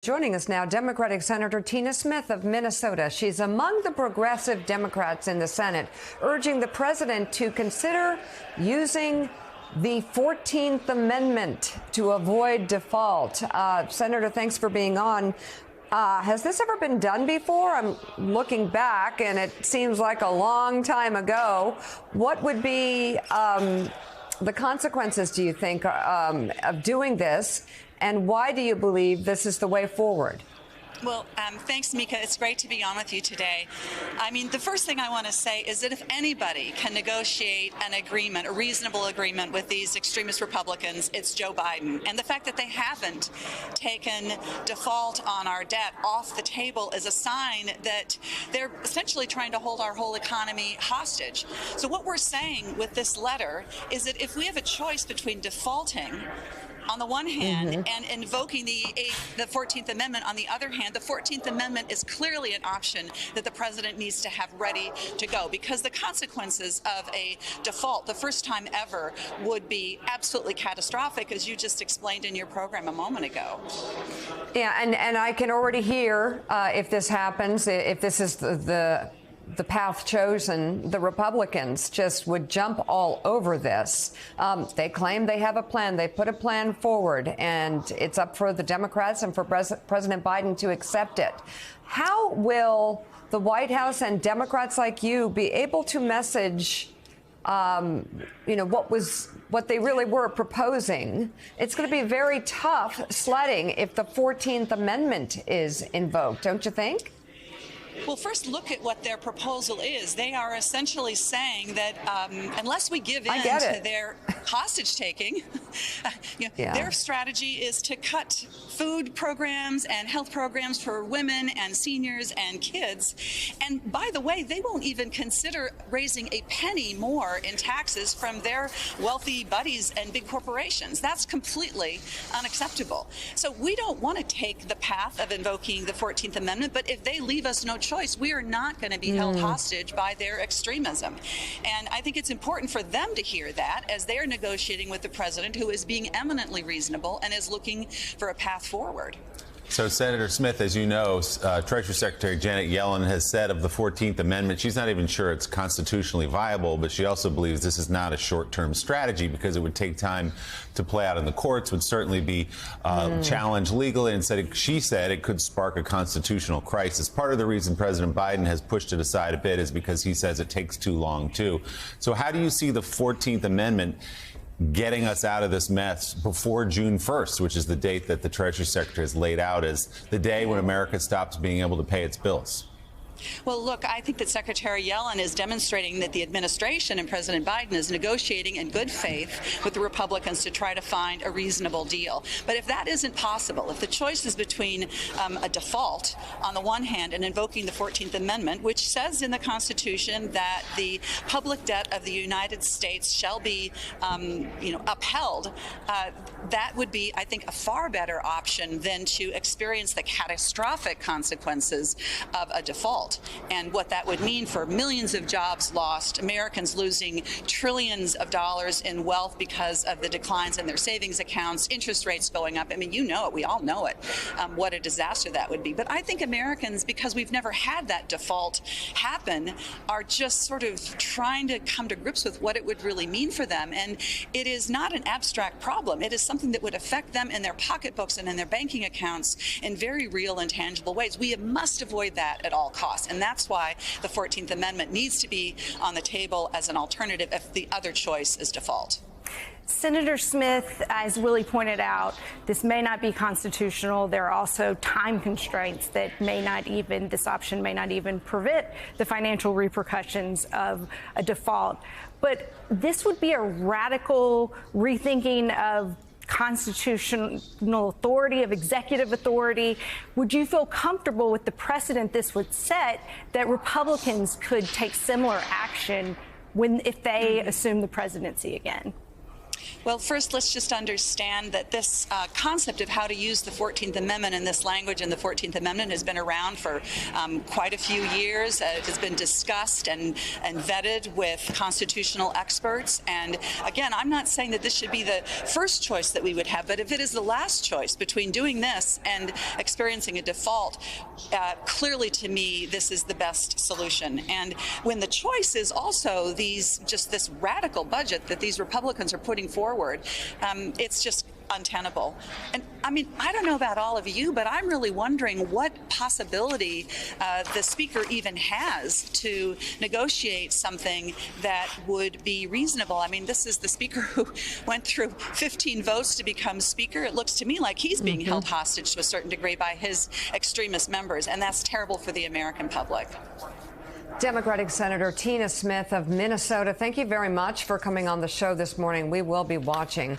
Joining us now, Democratic Senator Tina Smith of Minnesota. She's among the progressive Democrats in the Senate, urging the president to consider using the 14th Amendment to avoid default. Senator, thanks for being on. Has this ever been done before? I'm looking back, and it seems like a long time ago. What would be the consequences, do you think, of doing this? And why do you believe this is the way forward? Well, thanks, Mika. It's great to be on with you today. I mean, the first thing I want to say is that if anybody can negotiate an agreement, a reasonable agreement with these extremist Republicans, it's Joe Biden. And the fact that they haven't taken default on our debt off the table is a sign that they're essentially trying to hold our whole economy hostage. So what we're saying with this letter is that if we have a choice between defaulting on the one hand, and invoking the 14th Amendment on the other hand, the 14th Amendment is clearly an option that the president needs to have ready to go, because the consequences of a default, the first time ever, would be absolutely catastrophic, as you just explained in your program a moment ago. Yeah, and I can already hear if this happens, if this is the path chosen, the Republicans just would jump all over this. They claim they have a plan. They put a plan forward, and it's up for the Democrats and for President Biden to accept it. How will the White House and Democrats like you be able to message what they really were proposing? It's going to be very tough sledding if the 14th Amendment is invoked, don't you think? Well, first, look at what their proposal is. They are essentially saying that unless we give in to their hostage-taking, their strategy is to cut food programs and health programs for women and seniors and kids. And by the way, they won't even consider raising a penny more in taxes from their wealthy buddies and big corporations. That's completely unacceptable. So we don't want to take the path of invoking the 14th Amendment, but if they leave us no choice, we are not going to be held hostage by their extremism. And I think it's important for them to hear that as they're negotiating with the president, who is being eminently reasonable and is looking for a path forward. So, Senator Smith, as you know, Treasury Secretary Janet Yellen has said of the 14th Amendment, she's not even sure it's constitutionally viable, but she also believes this is not a short-term strategy because it would take time to play out in the courts, would certainly be challenged legally, and she said it could spark a constitutional crisis. Part of the reason President Biden has pushed it aside a bit is because he says it takes too long, too. So how do you see the 14th Amendment getting us out of this mess before June 1st, which is the date that the Treasury Secretary has laid out as the day when America stops being able to pay its bills? Well, look, I think that Secretary Yellen is demonstrating that the administration and President Biden is negotiating in good faith with the Republicans to try to find a reasonable deal. But if that isn't possible, if the choice is between a default on the one hand and invoking the 14th Amendment, which says in the Constitution that the public debt of the United States shall be, upheld, that would be, I think, a far better option than to experience the catastrophic consequences of a default. And what that would mean for millions of jobs lost, Americans losing trillions of dollars in wealth because of the declines in their savings accounts, interest rates going up. I mean, you know it. We all know it, what a disaster that would be. But I think Americans, because we've never had that default happen, are just sort of trying to come to grips with what it would really mean for them. And it is not an abstract problem. It is something that would affect them in their pocketbooks and in their banking accounts in very real and tangible ways. We must avoid that at all costs. And that's why the 14th Amendment needs to be on the table as an alternative if the other choice is default. Senator Smith, as Willie pointed out, this may not be constitutional. There are also time constraints that this option may not even prevent the financial repercussions of a default. But this would be a radical rethinking of constitutional authority, of executive authority. Would you feel comfortable with the precedent this would set that Republicans could take similar action if they assume the presidency again? Well, first, let's just understand that this concept of how to use the 14th Amendment and this language in the 14th Amendment has been around for quite a few years. It has been discussed and vetted with constitutional experts. And again, I'm not saying that this should be the first choice that we would have, but if it is the last choice between doing this and experiencing a default, clearly to me, this is the best solution. And when the choice is also this radical budget that these Republicans are putting forward, it's just untenable. And I mean, I don't know about all of you, but I'm really wondering what possibility the Speaker even has to negotiate something that would be reasonable. I mean, this is the Speaker who went through 15 votes to become Speaker. It looks to me like he's being held hostage to a certain degree by his extremist members, and that's terrible for the American public. Democratic Senator Tina Smith of Minnesota, thank you very much for coming on the show this morning. We will be watching.